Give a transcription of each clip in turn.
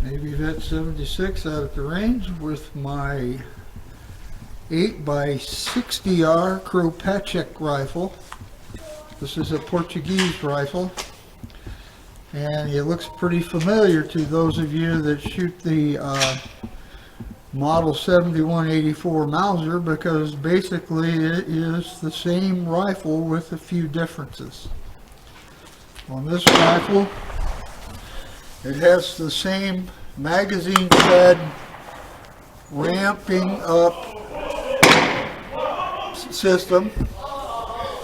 Navy Vet 76 out at the range with my 8x60R Kropatcheck rifle. This is a Portuguese rifle, and it looks pretty familiar to those of you that shoot the Model 7184 Mauser, because basically it is the same rifle with a few differences. On this rifle, it has the same magazine fed ramping up system.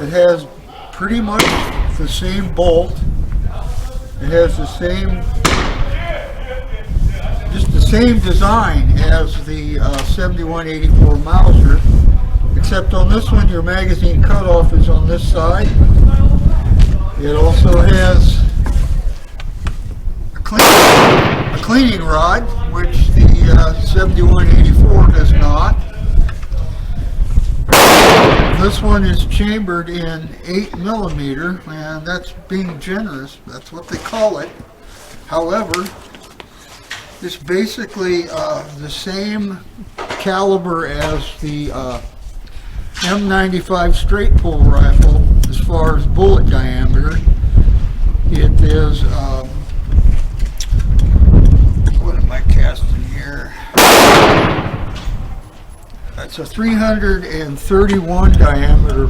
It has pretty much the same bolt. It has the same, just the same design as the 7184 Mauser, except on this one your magazine cutoff is on this side. It also has a cleaning rod, which the 7184 does not. This one is chambered in 8mm, and that's being generous. That's what they call it. However, it's basically the same caliber as the M95 straight pull rifle as far as bullet diameter. It is, what am I casting here? That's a 331 diameter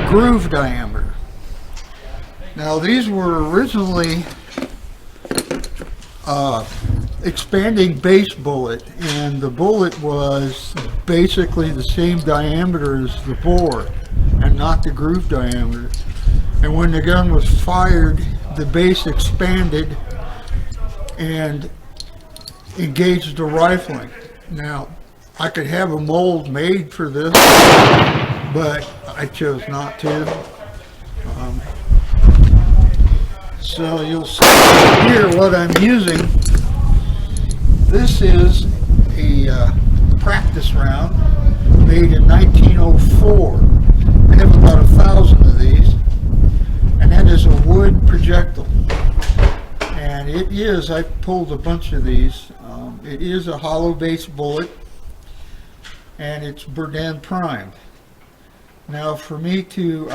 groove diameter. Now these were originally expanding base bullet, and the bullet was basically the same diameter as the bore and not the groove diameter. And when the gun was fired, the base expanded and engaged the rifling. Now, I could have a mold made for this, but I chose not to. So you'll see here what I'm using. This is a practice round made in 1904. I have about 1,000 of these, and that is a wood projectile. And it is, I pulled a bunch of these. It is a hollow base bullet, and it's Berdan primed. Now for me to,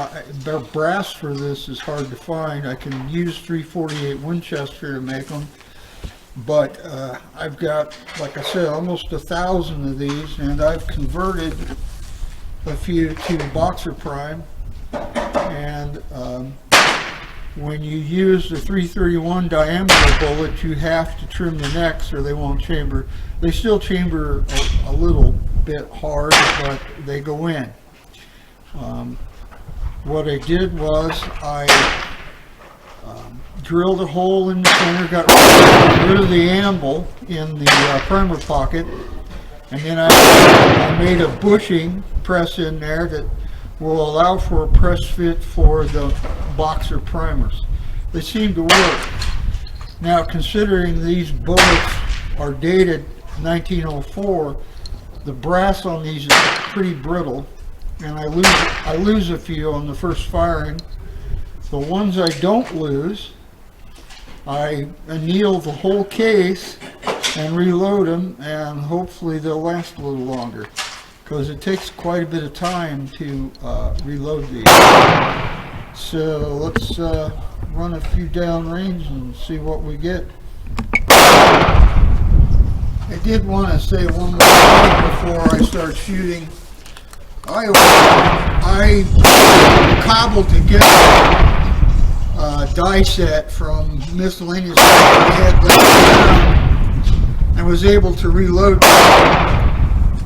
brass for this is hard to find. I can use 348 Winchester to make them, but I've got, like I said, almost 1,000 of these, and I've converted a few to boxer prime. And when you use the 331 diameter bullet, you have to trim the necks or they won't chamber. They still chamber a little bit hard, but they go in. What I did was I drilled a hole in the center, got rid of the amble in the primer pocket, and then I made a bushing press in there that will allow for a press fit for the boxer primers. They seem to work. Now, considering these bullets are dated 1904, the brass on these is pretty brittle, and I lose a few on the first firing. The ones I don't lose, I anneal the whole case and reload them, and hopefully they'll last a little longer, because it takes quite a bit of time to reload these. So let's run a few down range and see what we get. I did want to say one more thing before I start shooting. I cobbled together a die set from miscellaneous stuff I had left around and was able to reload them.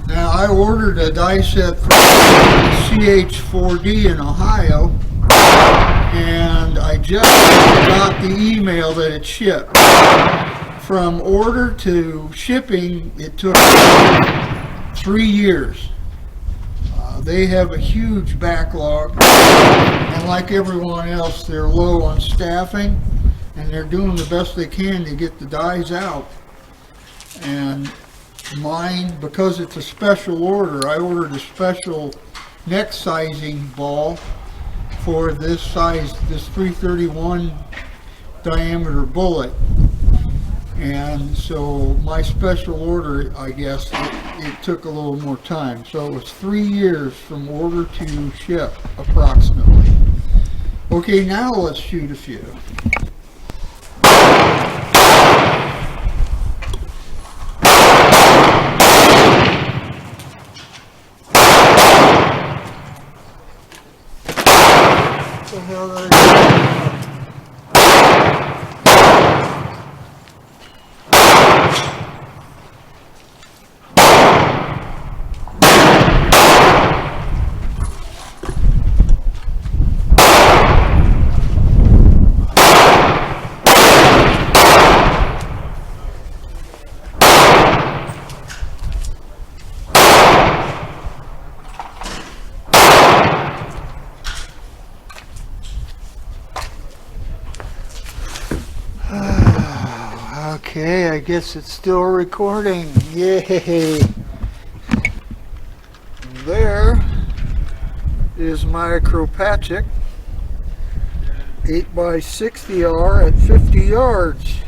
Now, I ordered a die set from CH4D in Ohio, and I just got the email that it shipped. From order to shipping, it took 3 years. They have a huge backlog, and like everyone else, they're low on staffing, and they're doing the best they can to get the dies out. And mine, because it's a special order, I ordered a special neck sizing ball for this size, this 331 diameter bullet. And so my special order, I guess, it took a little more time. So it was 3 years from order to ship, approximately. Okay, now let's shoot a few. What the hell did I do? Okay, I guess it's still recording. Yay! There is my Kropatcheck 8x60R at 50 yards.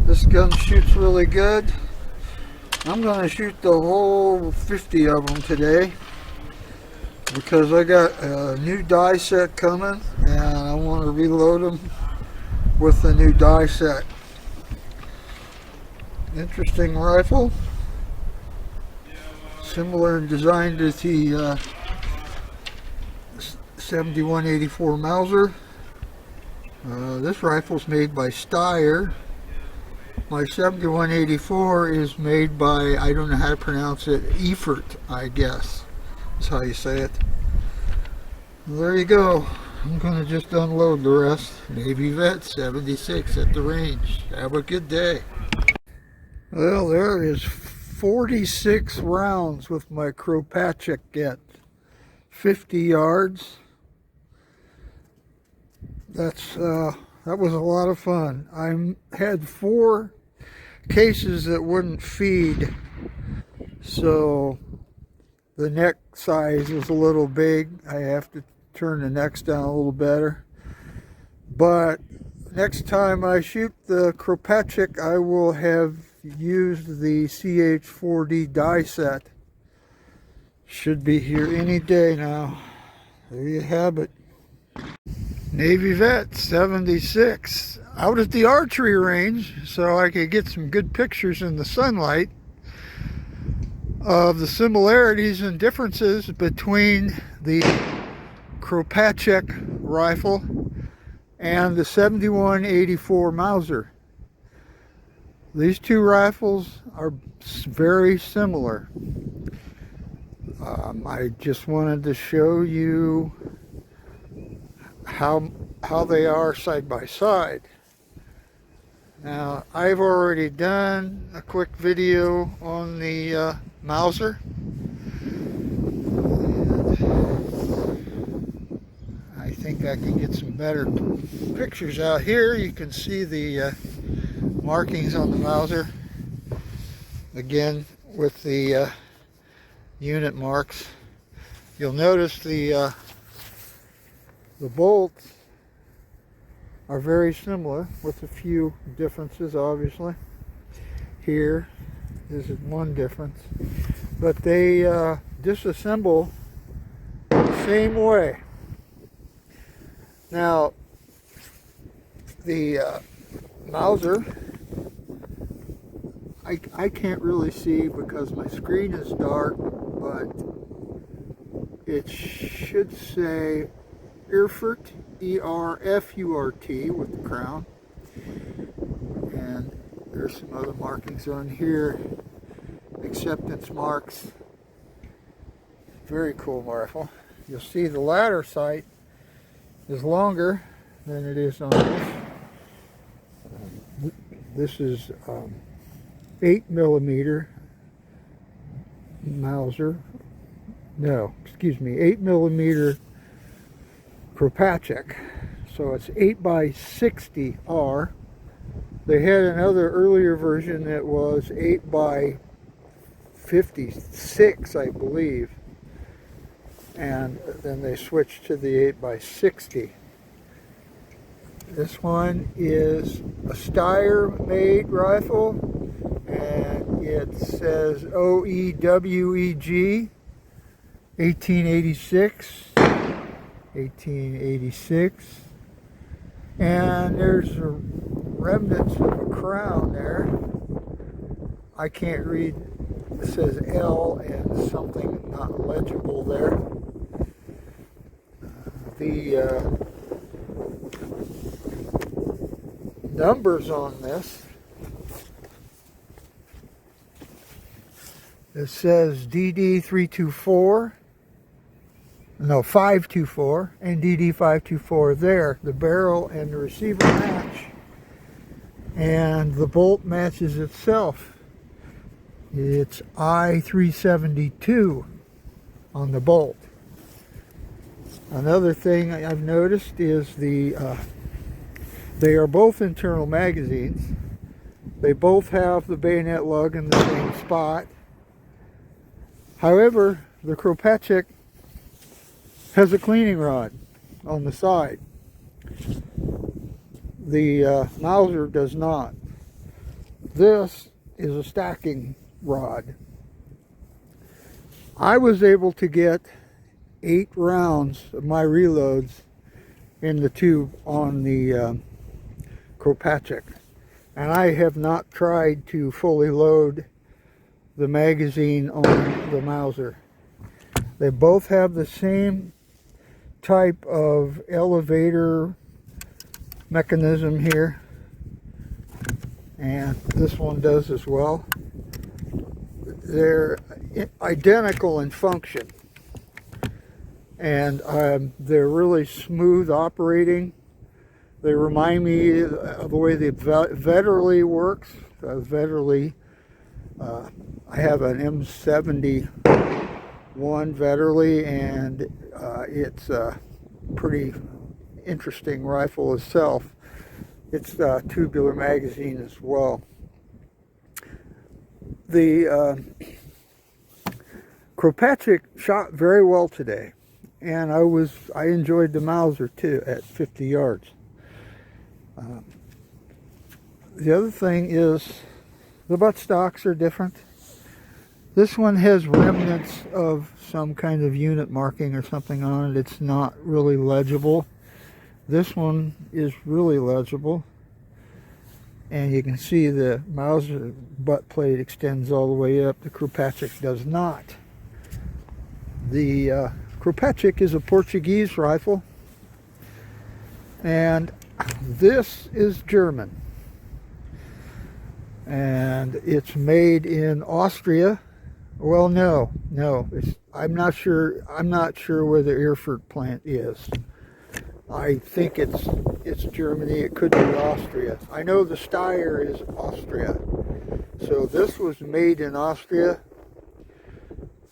This gun shoots really good. I'm going to shoot the whole 50 of them today because I got a new die set coming and I want to reload them with the new die set. Interesting rifle, similar in design to the 7184 Mauser. This rifle's made by Steyr. My 7184 is made by, I don't know how to pronounce it, Efert, I guess is how you say it. Well, there you go. I'm going to just unload the rest. Navy Vet 76 at the range. Have a good day. Well, there is 46 rounds with my Kropatcheck at 50 yards. That was a lot of fun. I had 4 cases that wouldn't feed, so the neck size was a little big. I have to turn the necks down a little better. But next time I shoot the Kropatcheck, I will have used the CH4D die set. Should be here any day now. There you have it. Navy Vet 76 out at the archery range so I could get some good pictures in the sunlight of the similarities and differences between the Kropatcheck rifle and the 7184 Mauser. These two rifles are very similar. I just wanted to show you how they are side by side. Now, I've already done a quick video on the Mauser. I think I can get some better pictures out here. You can see the markings on the Mauser. Again, with the unit marks. You'll notice the bolts are very similar with a few differences, obviously. Here is one difference, but they disassemble the same way. Now, the Mauser, I can't really see because my screen is dark, but it should say Erfurt, E-R-F-U-R-T with the crown. And there's some other markings on here, acceptance marks. Very cool rifle. You'll see the ladder sight is longer than it is on this. This is 8mm Mauser. No, excuse me, 8mm Kropatcheck. So it's 8x60R. They had another earlier version that was 8x56, I believe. And then they switched to the 8x60. This one is a Steyr made rifle, and it says OEWEG 1886, and there's a remnants of a crown there. I can't read. It says L and something not legible there. The numbers on this, it says DD 324, no 524, and DD 524 there. The barrel and the receiver match, and the bolt matches itself. It's I-372 on the bolt. Another thing I've noticed is they are both internal magazines. They both have the bayonet lug in the same spot. However, the Kropatcheck has a cleaning rod on the side. The Mauser does not. This is a stacking rod. I was able to get 8 rounds of my reloads in the tube on the Kropatcheck, and I have not tried to fully load the magazine on the Mauser. They both have the same type of elevator mechanism here, and this one does as well. They're identical in function, and they're really smooth operating. They remind me of the way the Vetterli works. Vetterli, I have an M71 Vetterli, and it's a pretty interesting rifle itself. It's a tubular magazine as well. The Kropatcheck shot very well today, and I enjoyed the Mauser too at 50 yards. The other thing is the buttstocks are different. This one has remnants of some kind of unit marking or something on it. It's not really legible. This one is really legible, and you can see the Mauser butt plate extends all the way up. The Kropatcheck does not. The Kropatcheck is a Portuguese rifle, and this is German, and it's made in Austria. Well, no, I'm not sure where the Erfurt plant is. I think it's Germany. It could be Austria. I know the Steyr is Austria. So this was made in Austria,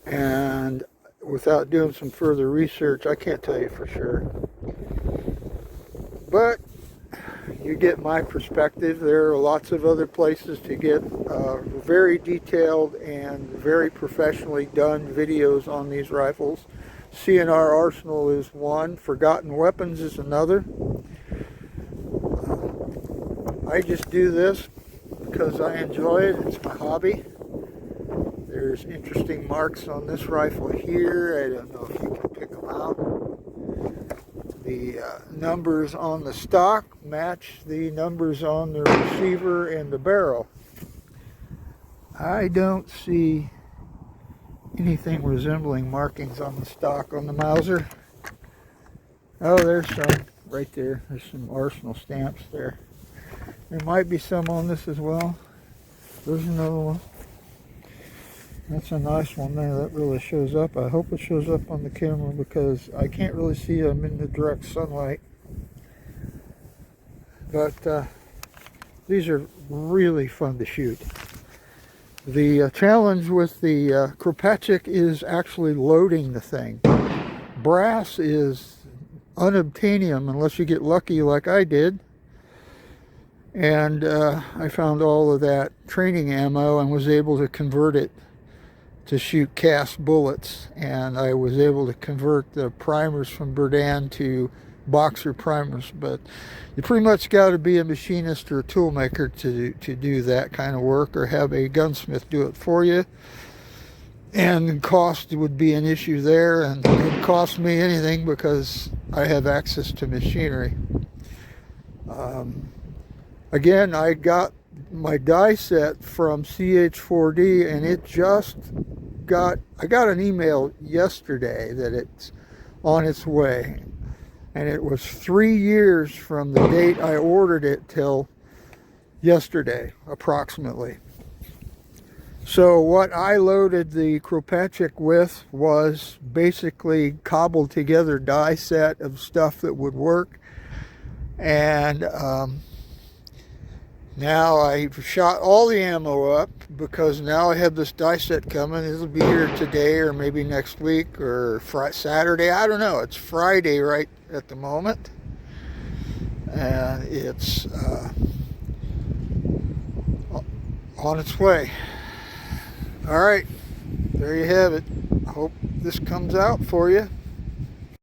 and without doing some further research, I can't tell you for sure. But you get my perspective. There are lots of other places to get very detailed and very professionally done videos on these rifles. CNR Arsenal is one. Forgotten Weapons is another. I just do this because I enjoy it. It's my hobby. There's interesting marks on this rifle here. I don't know if you can pick them out. The numbers on the stock match the numbers on the receiver and the barrel. I don't see anything resembling markings on the stock on the Mauser. Oh, there's some right there. There's some Arsenal stamps there. There might be some on this as well. There's another one. That's a nice one there. That really shows up. I hope it shows up on the camera because I can't really see them in the direct sunlight. But these are really fun to shoot. The challenge with the Kropatcheck is actually loading the thing. Brass is unobtainium unless you get lucky like I did. And I found all of that training ammo and was able to convert it to shoot cast bullets. And I was able to convert the primers from Berdan to boxer primers, but you pretty much got to be a machinist or a tool maker to do that kind of work, or have a gunsmith do it for you. And cost would be an issue there, and it wouldn't cost me anything because I have access to machinery. Again, I got my die set from CH4D, and I got an email yesterday that it's on its way, and it was 3 years from the date I ordered it till yesterday, approximately. So what I loaded the Kropatcheck with was basically cobbled together die set of stuff that would work. And now I've shot all the ammo up, because now I have this die set coming. It'll be here today or maybe next week or Saturday. I don't know. It's Friday right at the moment. And it's on its way. All right, there you have it. I hope this comes out for you.